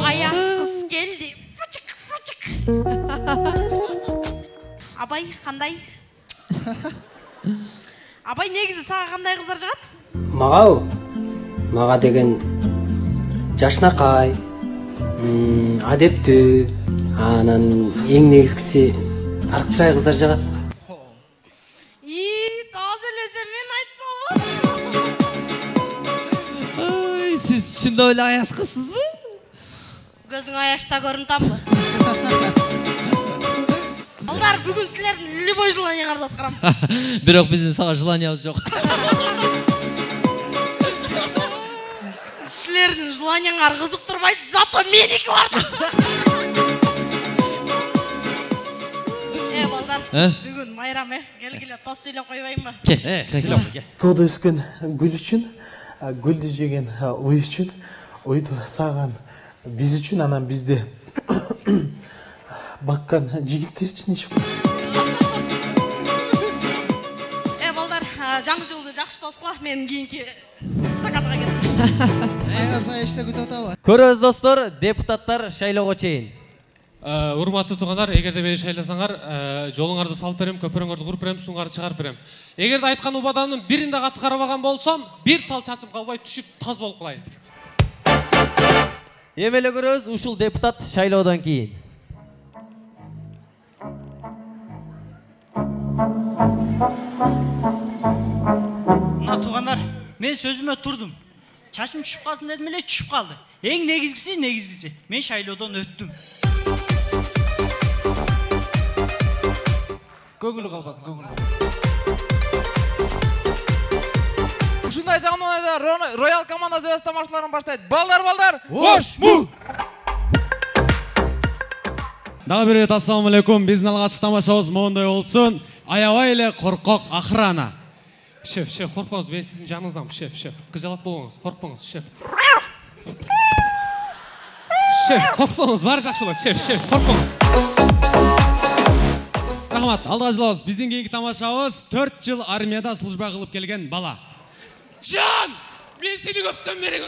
Аяз kız geldi. Fıçık fıçık. Абай қандай? Абай негізі саға қандай қыздар жағады? Мага деген жашнакай, адептүү, анан эң негизгиси аркчай кыздар жагат. Таза элесе мен айтсам. Siz şimdi öyle ayaz kızsız mı? Gözün аяшта көрінтам ба? Алдар, бүгін сілердің любой желание қардап қарам. Бирок биздин сага желаниябыз жок. Сілердің желанияңар қызық тұрмайды, зато менікі барды. Балдар, бүгін майрам, келгіле тос сөйлеп қойбайым ба? Тоды өскен гүл үшін, гүлді жеген ой үшін, ойды саған біз үшін, анан бізде баққан жігіттер үшін еш бұл. Балдар, жаңы жылды жақшы тос қой, мен кейінке заказға келдім. Көрөз достор, депутаттар шайлоого чейин. Урматтуу туугандар, эгерде мени шайласаңар, жолуңарды салып берем, көпүрөңөрдү куруп берем, суңарды чыгарып берем. Эгерде айткан убадамдын бирин да катты карабаган болсом, бир тал чачым калбай түшүп таз болуп калайын. Эмеле көрөбүз ушул депутат шайлоодон кийин. Мына туугандар, мен сөзүмө турдум. Чачым түшүп калсын дедим эле, түшүп калды. Эң негизгиси, мен шайлоодон өттүм. Көңілі қалбасын, көңілі қалбасын. Ушундай жагымда Роял командасы өз тамашаларын баштайт. Балдар! Ош! Му! Дагы бир рет ассаламу алейкум. Биздин алгачкы тамашабыз моундай болсун. Аябай эле коркок охрана. Шеф, коркпоңуз, мен сиздин жаныңыздамын, шеф. Кыжалат болбоңуз, коркпоңуз, шеф. Шеф, коркпоңуз, баары жакшы болот, шеф, коркпоңуз. Рахмат, алдыга жылабыз. Биздин кийинки тамашабыз 4 жыл армияда служба кылып келген бала. Жан, мен сени көптөн бери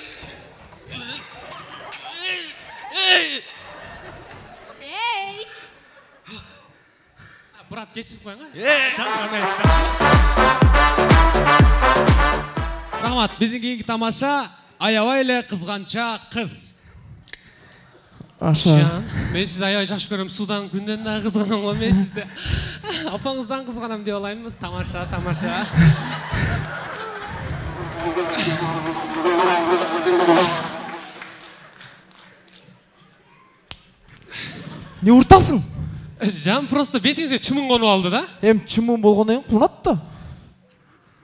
брат, кечирип коюң. Рахмат, биздин кийинки тамаша аябай эле кызганча кыз. Жан, мен сізді аябай жакшы көрөм, судан күндөн да кызганам го, мен сизди апаңыздан кызганам деп алайынбы? Тамаша. Не уртасың? Жан, просто бетиңизге чымын конуп алды да. Чымын болгондон кийин кунат да.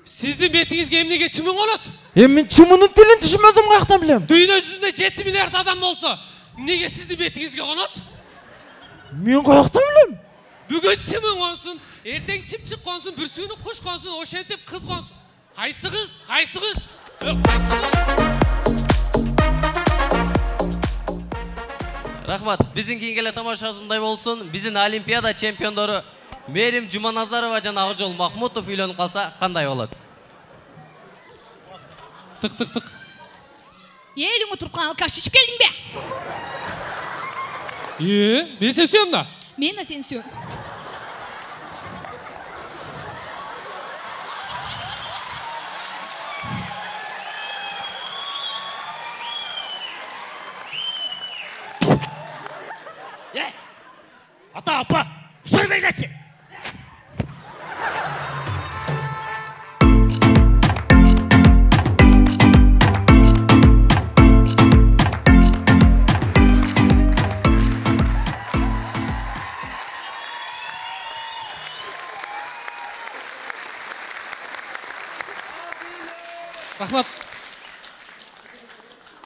Сиздин бетиңизге эмнеге чымын конот? Мен чымынын тилин түшүнбөсөм, каяктан билем? Дүйнө жүзүндө 7 миллиард адам болсо, эмнеге сиздин бетиңизге конот? Мен каяктан билем? Бүгүн чымын консун, эртең чымчык консун, бүрсүүнү куш консун, ошентип кыз консун. Кайсы кыз? Рахмат, биздин кийинки эле тамашабыз мындай болсун. Биздин Олимпиада чемпиондору Мерим Жуманазарова жана Акжол Махмутов үйлөнүп калса кандай болот? Тык. Елің отырып қалған алкаш ішіп келдің бе? Мен сен сүйем да? Мен де сен сүйем. Ата, апа, сөйлемейдетші! Рахмат.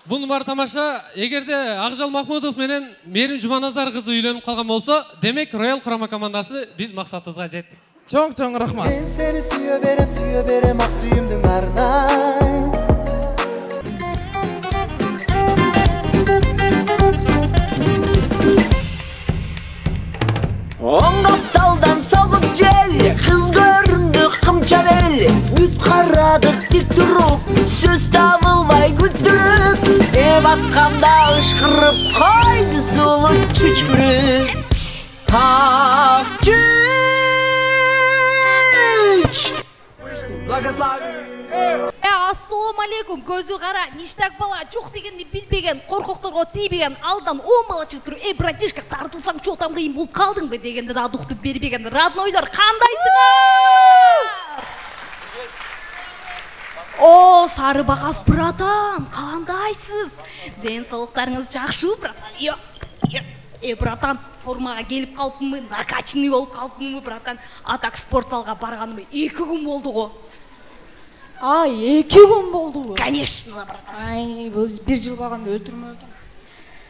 Бұны бар тамаша, егерде Ақжол Махмутов менен Мерим Жуманазар кызы үйлөнүп калган болсо, демек Роял құрама командасы биз максатыбызга жеттик. Чоң рахмат. Мен сени сүйө берем ак сүйүмдүн арынан. Оң капталдан согуп жел, кыз көрүндү кымча бел. Бүт карадык тик туруп, сөз табылбай күттүрүп, эп атканда ышкырып жолу чүчкүрүп так жүч. Ассаламу алейкум, көзү кара, ништак бала, жок дегенди билбеген, коркокторго тийбеген, алдан 10 бала чыгып туруп, братишка, тартылсаң чоотам кыйын болуп калдыңбы дегенде да дуктуп бербеген роднойлор кандайсыңар? О, сары бакас братан, кандайсыз? Ден соолуктарыңыз жакшыбы, братан? Братан, формага келип калыпмынбы, накачанный болуп калыпмынбы, братан? Атак спортзалга барганыма 2 күн болду го. Ай, 2 күн болду. Конечно, братан. Ай, бұл 1 жыл баганда өлтүрмө экен.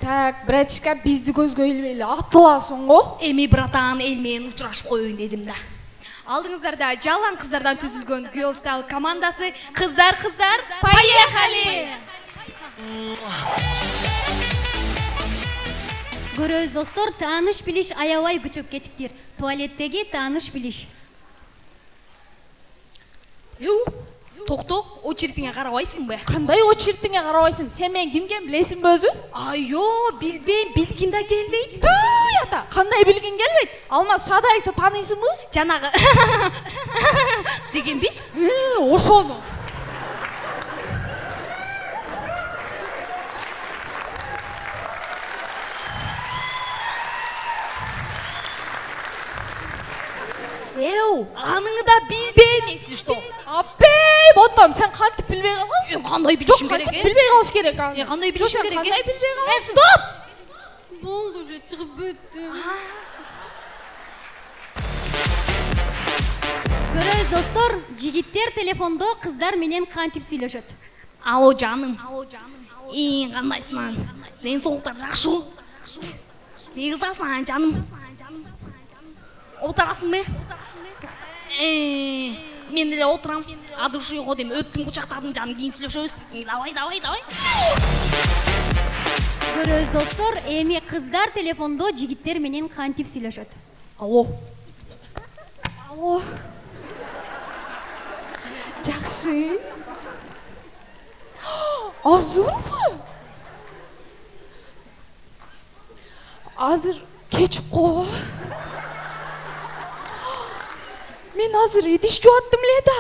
Так, братишка, бизди көзгө илбейли атыласың го? Эми братан, эл менен учурашып коеюн дедим да. Алдыңыздарда жалаң кыздардан түзүлгөн Girl Style командасы. Кыздар, поехали! Көрөбүз достор, тааныш билиш аябай күчөп кетиптир. Туалеттеги тааныш билиш. Токто, очередиңе карабайсыңбы? Кандай очередиңе карабайсың? Сен мен кимген билесиңби өзү? Айо, билбейм, билгин да келбейт. Түү ата, кандай билгин келбейт? Алмаз Шадаевди тааныйсыңбы? Жанагы дегенби? Ошону. Аныңы да билбеймесиң, что? Апей, ботом, сен кантип билбей калгансың? Кандай билишим керек? Кантип билбей калыш керек? Кандай билишим керек? Кандай билбей каласың? Стоп! Болду уже, чыгып бүттүм. Көрөбүз достор, жигиттер телефондо кыздар менен кантип сүйлөшөт. Алло, жаным. Кандайсың? Ден соолуктар жакшыбы? Эмне кыласың, жаным? Отурасыңбы? Мен деле отурам. Адушуй го дейм, өптүм, кучактадым, жаным, кийин сүйлөшөбүз. Давай. Көрөбүз достор, эми кыздар телефондо жигиттер менен кантип сүйлөшөт. Алло. Жакшы. Азырбы? Азыр кеч го. Мен азыр идиш жуаттым эле да.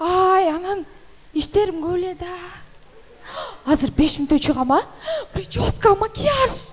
Ай, анан иштерим көп эле да. Азыр 5 мүнөттө чыгам, а? Прическа, макияж.